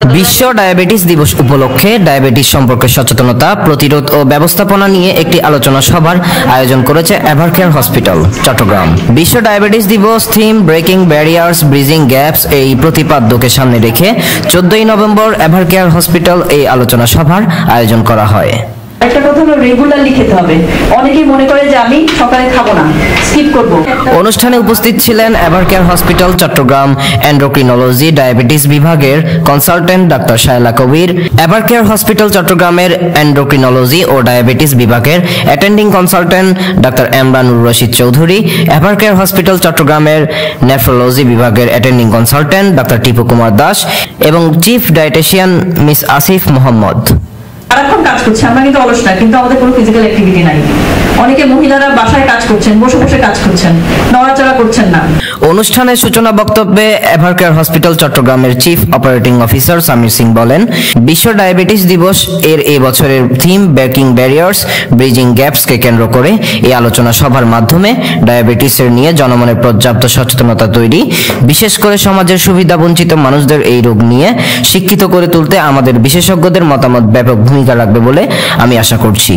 বিশ্ব ডায়াবেটিস দিবস উপলক্ষে ডায়াবেটিস সম্পর্কে সচেতনতা, প্রতিরোধ ও ব্যবস্থাপনা নিয়ে একটি আলোচনা সভার আয়োজন করেছে এভারকেয়ার হসপিটাল চট্টগ্রাম। বিশ্ব ডায়াবেটিস দিবস theme breaking barriers bridging gaps এই প্রতিপাদ্যকে সামনে রেখে 14ই নভেম্বর এভারকেয়ার হসপিটাল এই আলোচনা সভার আয়োজন করা হয়। একটা কথা হলো রেগুলারলি খেতে হবে। অনেকেই মনে করে যে আমি সকালে খাবো না, স্কিপ করব। অনুষ্ঠানে উপস্থিত ছিলেন Evercare hospital Chittagong endocrinology diabetes বিভাগের consultant doctor Shaila Kabir, Evercare hospital চট্টগ্রামের এন্ডোক্রিনোলজি ও ডায়াবেটিস বিভাগের attending consultant doctor Emranur Rashid Chowdhury, Evercare hospital চট্টগ্রামের নেফ্রোলজি বিভাগের attending consultant doctor Tipu Kumar Das এবং chief dietitian miss Asif Mohammad. সারাক্ষণ কাজ করছে, আমরা কিন্তু অলস না, কিন্তু আমাদের কোনো ফিজিক্যাল অ্যাক্টিভিটি নাই। অনেকে মহিলারা বাসায় কাজ করছেন, বসে বসে কাজ করছেন, নড়াচড়া করছেন না। অনুষ্ঠানের সূচনা বক্তব্যে এভারকেয়ার হসপিটাল চট্টগ্রামের chief operating officer Samir Singh বলেন, বিশ্ব ডায়াবেটিস দিবস এর এই বছরের থিম ব্রেকিং ব্যারিয়ার্স ব্রিজিং গ্যাপসকে কেন্দ্র করে এই আলোচনা সভার মাধ্যমে ডায়াবেটিসের নিয়ে জনমনে পর্যাপ্ত সচেতনতা তৈরি, বিশেষ করে সমাজের সুবিধাবঞ্চিত মানুষদের এই রোগ নিয়ে শিক্ষিত করে তুলতে আমাদের বিশেষজ্ঞদের মতামত ব্যাপক ভূমিকা রাখবে বলে আমি আশা করছি।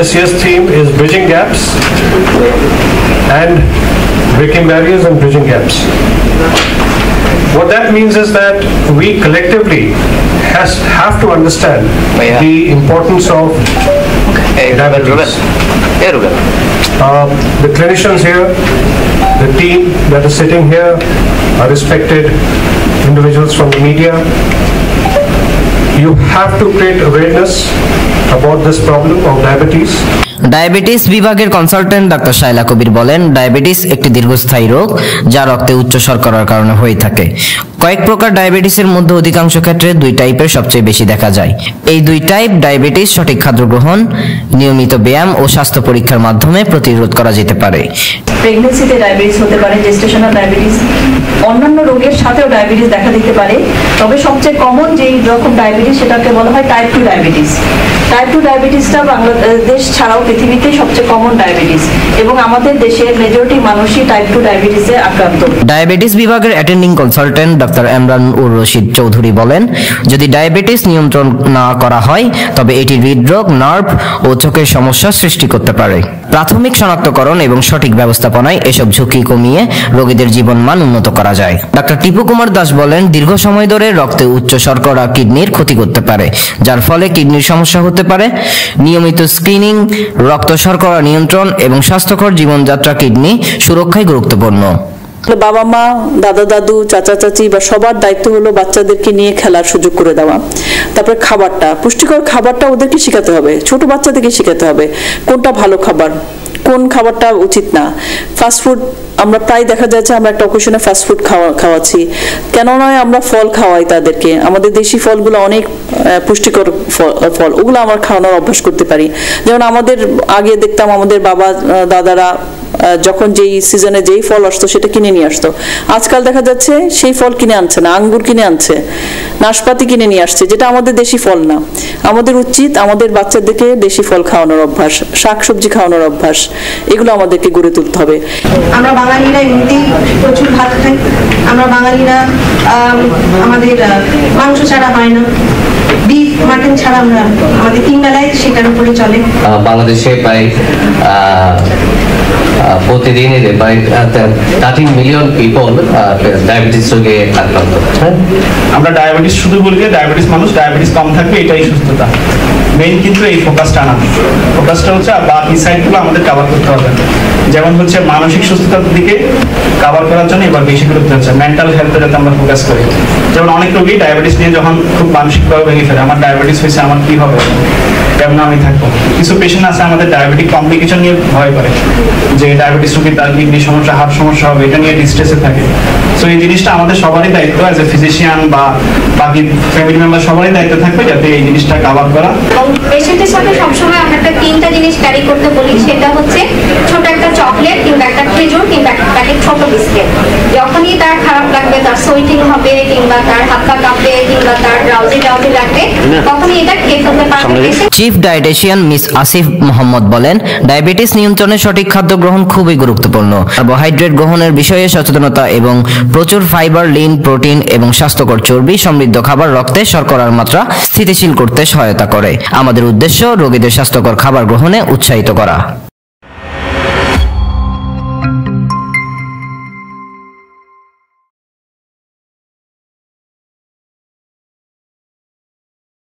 This year's theme is bridging gaps and breaking barriers and bridging gaps. What that means is that we collectively have to understand the importance of diabetes. The clinicians here, the team that is sitting here are respected individuals from the media. You have to create awareness about this problem of diabetes. Diabetes বিভাগের consultant doctor Shaila কবির বলেন, diabetes একটি দীর্ঘস্থায়ী রোগ যা রক্তে উচ্চ শর্করার কারণে হয়ে থাকে। কয়েক প্রকার ডায়াবেটিসের মধ্যে অধিকাংশ ক্ষেত্রে দুই টাইপের সবচেয়ে বেশি দেখা যায়। এই দুই টাইপ ডায়াবেটিস সঠিক খাদ্য গ্রহণ, নিয়মিত ব্যায়াম ও স্বাস্থ্য পরীক্ষার মাধ্যমে প্রতিরোধ করা যেতে পারে। প্রেগন্যান্সিতে ডায়াবেটিস হতে পারে, জেস্টেশনাল ডায়াবেটিস, অন্যান্য রোগের সাথেও ডায়াবেটিস দেখা দিতে পারে। তবে সবচেয়ে কমন যেই রকম ডায়াবেটিস সেটাকে বলা হয় টাইপ 2 ডায়াবেটিস। টাইপ 2 ডায়াবেটিসটা বাংলাদেশ ছাড়াও পৃথিবীতে সবচেয়ে কমন ডায়াবেটিস এবং আমাদের দেশের মেজরিটি মানুষই টাইপ 2 ডায়াবেটিসে আক্রান্ত। ডায়াবেটিস বিভাগের attending consultant doctor Emranur Rashid Chowdhury বলেন, যদি ডায়াবেটিস নিয়ন্ত্রণ না করা হয় তবে এটি হৃদরোগ, নার্ভ ও চোখের সমস্যা সৃষ্টি করতে পারে। প্রাথমিক শনাক্তকরণ এবং সঠিক ব্যবস্থাপনায় এসব ঝুঁকি কমিয়ে রোগীদের জীবনমান উন্নত করা যায়। ডাক্তার টিপু কুমার দাস বলেন, দীর্ঘ সময় ধরে রক্তে উচ্চ শর্করা কিডনির ক্ষতি করতে পারে, যার ফলে কিডনির সমস্যা হতে পারে। নিয়মিত স্ক্রিনিং, রক্ত শর্করা নিয়ন্ত্রণ এবং স্বাস্থ্যকর জীবনযাত্রা কিডনি সুরক্ষায় গুরুত্বপূর্ণ। বাবা মা, দাদা দাদু, চাচা চাচি বা সবার দায়িত্ব হলো বাচ্চাদেরকে নিয়ে খেলার সুযোগ করে দেওয়া। তারপরে খাবারটা, পুষ্টিকর খাবারটা ওদেরকে শেখাতে হবে, ছোট বাচ্চাদেরকে শেখাতে হবে কোনটা ভালো খাবার, কোন খাবারটা উচিত না। ফাস্টফুড আমরা প্রায় দেখা যাচ্ছে আমরা একটা অকেশনে ফাস্টফুড খাওয়াচ্ছি, কেন নয় আমরা ফল খাওয়াই তাদেরকে। আমাদের দেশি ফলগুলো অনেক পুষ্টিকর ফল, ওগুলো আমরা খাওয়ানোর অভ্যাস করতে পারি। যেমন আমাদের আগে দেখতাম আমাদের বাবা দাদারা যখন যেই সিজনে যেই ফল আসতো সেটা কিনে নিয়ে আসতো। আজকাল দেখা যাচ্ছে সেই ফল কিনে আনছে না, আঙ্গুর কিনে আনছে, নাশপাতি কিনে নিয়ে আসছে, যেটা আমাদের দেশি ফল না। আমাদের উচিত আমাদের বাচ্চাদেরকে দেশি ফল খাওয়ানোর অভ্যাস, শাকসবজি খাওয়ানোর অভ্যাস, এগুলো আমাদেরকে গড়ে তুলতে হবে। আমরা বাঙালিরা এমনিতেই প্রচুর ভাত খাই, আমরা বাঙালিরা আমাদের মাংস ছাড়া হয় না, বিফ মাটন ছাড়া আমরা আমাদের 3 বেলায় সেটার উপরে চলে। বাংলাদেশে প্রায় প্রতিদিনই প্রায় 13 মিলিয়ন পিপল ডায়াবেটিস রোগে আক্রান্ত। আমরা ডায়াবেটিস শুধু বলি যে ডায়াবেটিস মানুষ ডায়াবেটিস কম থাকবে এটাই সুস্থতা, মেইন কিন্তু এই ফোকাসটা না। ফোকাসটা হচ্ছে বাকি সাইডগুলো আমাদের কভার করতে হবে। যেমন হচ্ছে মানসিক সুস্থতার দিকে কভার করার জন্য এবার বেশি গুরুত্ব হচ্ছে মেন্টাল হেলথে যাতে আমরা ফোকাস করি। যেমন অনেক রোগী ডায়াবেটিস নিয়ে যখন খুব মানসিকভাবে ভেঙে ফেলে, আমার ডায়াবেটিস হয়েছে, আমার কি হবে, কেমন আমি থাকবো। কিছু পেশেন্ট আছে আমাদের ডায়াবেটিক কমপ্লিকেশন নিয়ে ভয় করে, যে ডায়াবেটিস রোগী তার কিডনি সমস্যা, হার্ট সমস্যা হবে, এটা নিয়ে ডিস্ট্রেসে থাকে। সো এই জিনিসটা আমাদের সবারই দায়িত্ব, অ্যাজ এ ফিজিশিয়ান বা বাকি ফ্যামিলি মেম্বার সবারই দায়িত্ব থাকবে যাতে এই জিনিসটা কভার করা। পেশেন্টের সাথে সবসময় আমরা একটা 3টা জিনিস ক্যারি করতে বলি, সেটা হচ্ছে ছোট একটা চকলেট কিংবা একটা খেজুর কিংবা একটা প্যাকেট ছোট বিস্কিট। যখনই তার খারাপ লাগবে, তার সোয়েটিং হবে কিংবা তার হাত পা কাঁপবে কিংবা তার ড্রাউজি লাগবে, তখনই এটা খেয়ে ফেলতে পারবে। Chief dietitian miss Asif Mohammad বলেন, ডায়াবেটিস নিয়ন্ত্রণে সঠিক খাদ্য গ্রহণ খুবই গুরুত্বপূর্ণ। কার্বোহাইড্রেট গ্রহণের বিষয়ে সচেতনতা এবং প্রচুর ফাইবার, লিন, প্রোটিন এবং স্বাস্থ্যকর চর্বি সমৃদ্ধ খাবার রক্তে শর্করার মাত্রা স্থিতিশীল করতে সহায়তা করে। আমাদের উদ্দেশ্য রোগীদের স্বাস্থ্যকর খাবার গ্রহণে উৎসাহিত করা।